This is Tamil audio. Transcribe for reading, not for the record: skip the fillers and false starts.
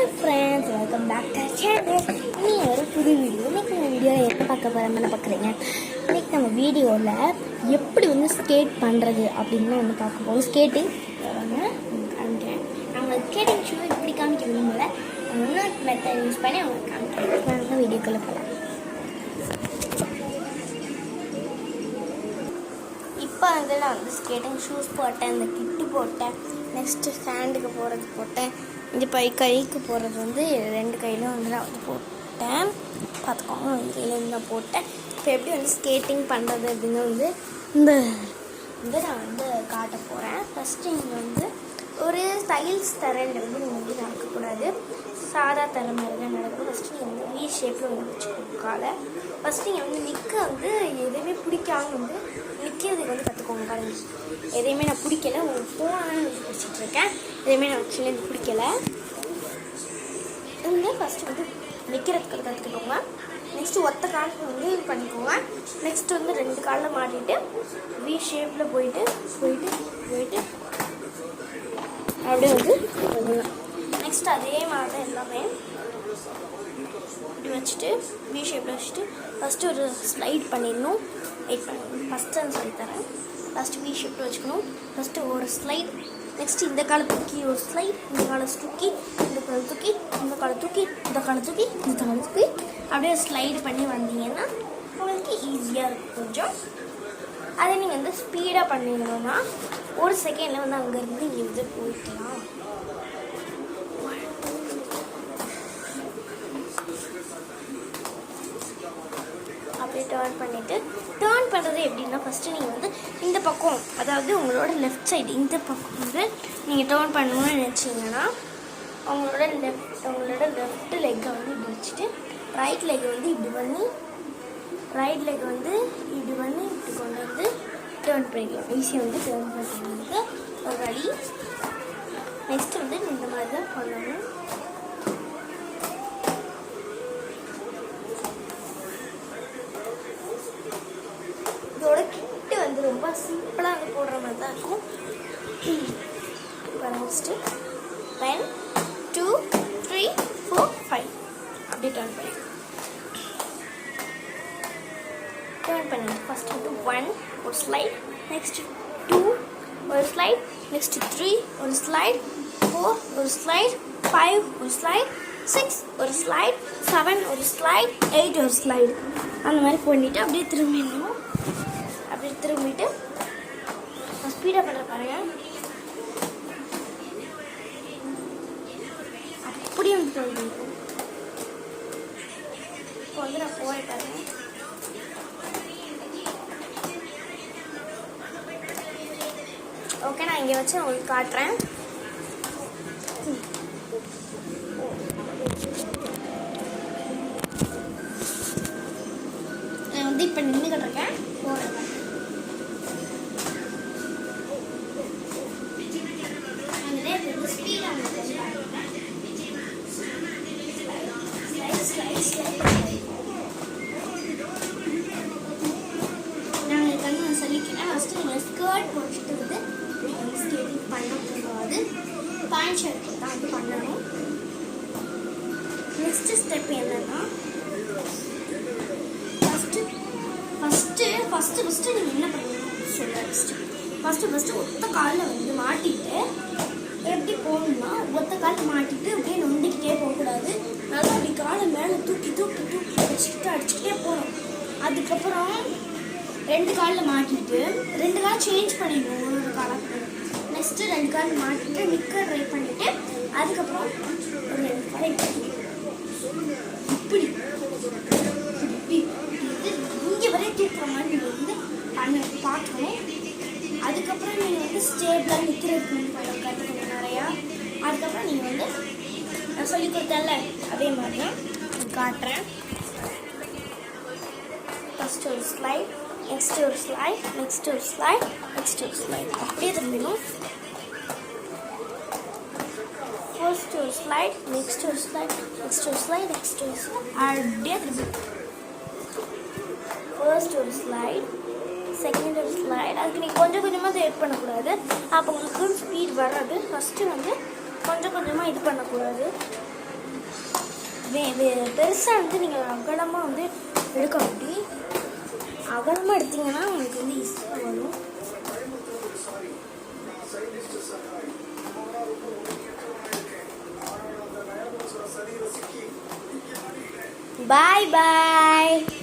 Hi friends, welcome back to channel. இன்னைக்கு ஒரு புது வீடியோ. இன்னைக்கு நம்ம வீடியோவில் என்ன பார்க்க போகிறோம்னு பார்க்குறீங்க. இன்னைக்கு நம்ம வீடியோவில் எப்படி ஸ்கேட் பண்ணுறது அப்படின்னு பார்க்க போகிறோம். ஸ்கேட்டிங் காமிக்கிறேன். அவங்க ஸ்கேட்டிங் ஷூ இப்படி காமிக்க விரும்பல, அவங்க மெத்தட் யூஸ் பண்ணி அவங்க காமிக்கிறேன். வீடியோக்குள்ளே போகலாம். இப்போ நான் ஸ்கேட்டிங் ஷூஸ் போட்டேன், இந்த கிட்டு போட்டேன், நெக்ஸ்ட்டு ஹேண்டுக்கு போகிறது போட்டேன், இந்த கைக்கு போகிறது ரெண்டு கையிலும் நான் போட்டேன். பார்த்துக்கோங்க, ரெண்டு கையிலும் தான் போட்டேன். இப்போ எப்படி ஸ்கேட்டிங் பண்ணுறது அப்படின்னு நான் காட்ட போகிறேன். ஃபஸ்ட்டு இங்கே ஒரு டைல்ஸ் தரையில் நீங்கள் நடக்கக்கூடாது, சாதா தரை மாதிரி தான் நடக்கும். ஃபஸ்ட்டு நீங்கள் வி ஷேப்பில் வச்சுக்கோங்க காலை. ஃபஸ்ட்டு நீங்கள் நிற்க எதையுமே பிடிக்காம நிற்கிறதுக்கு கற்றுக்கோங்க. பாருங்க, எதையுமே நான் பிடிக்கலை, ஒரு ஃபோனாக வச்சுட்ருக்கேன். எதையுமே நான் ஆக்சுவலி பிடிக்கலை. ஃபஸ்ட்டு நிற்கிறதுக்கு கற்றுக்கோங்க. நெக்ஸ்ட்டு ஒத்த காலுக்கு இது பண்ணிக்கோங்க. நெக்ஸ்ட்டு ரெண்டு காலில் மாட்டிட்டு வி ஷேப்பில் போயிட்டு அப்படியே நெக்ஸ்ட் அதே மாதிரி தான் எல்லாமே இப்படி வச்சுட்டு வி ஷேப்பில் வச்சுட்டு ஃபஸ்ட்டு ஒரு ஸ்லைட் பண்ணிடணும். வெயிட் பண்ணணும், ஃபஸ்ட்டு நான் சொல்லித்தரேன். ஃபஸ்ட்டு வி ஷேப்பில் வச்சுக்கணும். ஃபஸ்ட்டு ஒரு ஸ்லைட், நெக்ஸ்ட்டு இந்த காலை தூக்கி ஒரு ஸ்லைட், இந்த காலை தூக்கி இந்த காலை தூக்கி இந்த காலை தூக்கி இந்த காலை தூக்கி இந்த காலை தூக்கி அப்படியே ஸ்லைடு பண்ணி வந்தீங்கன்னா உங்களுக்கு ஈஸியாக இருக்கும் கொஞ்சம். அதை நீங்கள் ஸ்பீடாக பண்ணிடணும்னா ஒரு செகண்டில் அங்கேருந்து இங்கே போய்க்கலாம். அப்படியே டேர்ன் பண்ணிவிட்டு, டேர்ன் பண்ணுறது எப்படின்னா ஃபஸ்ட்டு நீங்கள் இந்த பக்கம், அதாவது உங்களோட லெஃப்ட் சைடு இந்த பக்கம் நீங்கள் டேர்ன் பண்ணணும்னு நினச்சிங்கன்னா உங்களோட லெஃப்ட் லெக்கை இப்படி வச்சுட்டு ரைட் லெக்கை இப்படி பண்ணி இப்படி கொண்டு டேர்ன் பண்ணிக்கலாம். ஈஸியாக டேர்ன் பண்ணுறதுக்கு ஒரு வழி. நெக்ஸ்ட்டு இந்த மாதிரி தான் பண்ணணும். இதோட கிட்டு ரொம்ப சிம்பிளாக போடுற மாதிரி தான் இருக்கும். ஃபஸ்ட்டு 1 2 3 4 5 அப்படி டேர்ன் பண்ணிட்டு ஃபஸ்ட்டு 1 ஒரு ஸ்லைட், நெக்ஸ்ட் 2 ஒரு ஸ்லைட், நெக்ஸ்ட் 3 ஒரு ஸ்லைட், 4 ஒரு ஸ்லைட், 5 ஒரு ஸ்லைட், 6 ஒரு ஸ்லைட், 7 ஒரு ஸ்லைட், 8 ஒரு ஸ்லைடு. அந்த மாதிரி பண்ணிவிட்டு அப்படியே திரும்பிடணும். அப்படியே திரும்பிட்டு ஸ்பீடாக பண்ண பாருங்க. அப்படியே திரும்பிடும். இப்போ நான் போயிட்டேன். ஓகே, நான் இங்கே வச்சு உங்களுக்கு காட்டுறேன். நான் இப்போ நின்றுக்கிட்டு இருக்கேன். நான் கண்ணு சொல்லிக்கிறேன். ஃபஸ்ட்டு நீங்கள் ஸ்கர்ட் போட்டுட்டு ஸ்கேட்டிங் பண்ணக்கூடாது, பேண்ட் ஷர்ட் தான் பண்ணணும். நெக்ஸ்ட்டு ஸ்டெப் என்னன்னா ஃபஸ்ட்டு நீங்கள் என்ன பண்ணணும் சொல்ல. ஃபஸ்ட்டு ஒத்த காலில் மாட்டிட்டு எப்படி போகணும்னா, ஒத்த காலில் மாட்டிட்டு அப்படியே நொண்டிக்கிட்டே போகக்கூடாது. நல்லா அப்படி காலை மேலே தூக்கி அடிச்சுக்கிட்டே போகணும். அதுக்கப்புறம் ரெண்டு காலில் மாட்டிட்டு ரெண்டு கால் சேஞ்ச் பண்ணிடணும். ஒரு காலுக்கு நெக்ஸ்ட்டு ரெண்டு கால் மாட்டிட்டு நிற்க ட்ரை பண்ணிவிட்டு அதுக்கப்புறம் ஒரு ரெண்டு காலை இப்படி இங்கே வரைய தூக்குற மாதிரி நீங்கள் பார்க்கணும். அதுக்கப்புறம் நீங்கள் ஸ்டேபிளாக நிற்கிறதுக்கு கற்றுக்கணும் நிறையா. அதுக்கப்புறம் நீங்கள் நான் சொல்லி கொடுத்தேன்ல அதே மாதிரி தான் காட்டுறேன். ஃபஸ்ட்டு ஒரு ஸ்லைட், நெக்ஸ்ட் ஒரு ஸ்லைட், நெக்ஸ்ட் ஒரு ஸ்லைட், நெக்ஸ்ட் ஒரு ஸ்லைட், அப்படியே திரும்பிடும். ஃபர்ஸ்ட் ஒரு ஸ்லைட், நெக்ஸ்ட் ஒரு ஸ்லைட், நெக்ஸ்ட் ஒரு ஸ்லைட், நெக்ஸ்ட் ஒரு ஸ்லைட், அப்படியே திரும்பிடும். ஃபர்ஸ்ட் ஒரு ஸ்லைட், செகண்ட் ஒரு ஸ்லைட். அதுக்கு நீங்கள் கொஞ்சம் கொஞ்சமாக வெயிட் பண்ணக்கூடாது, அப்போ உங்களுக்கு ஸ்பீட் வராது. ஃபஸ்ட்டு கொஞ்சம் கொஞ்சமாக இது பண்ணக்கூடாது. பெருசாக வந்து நீங்கள் அகலமாக வந்து எடுக்க அப்படி அகலமாக எடுத்தீங்கன்னா உங்களுக்கு வந்து ஈஸியாக வரும். Bye bye.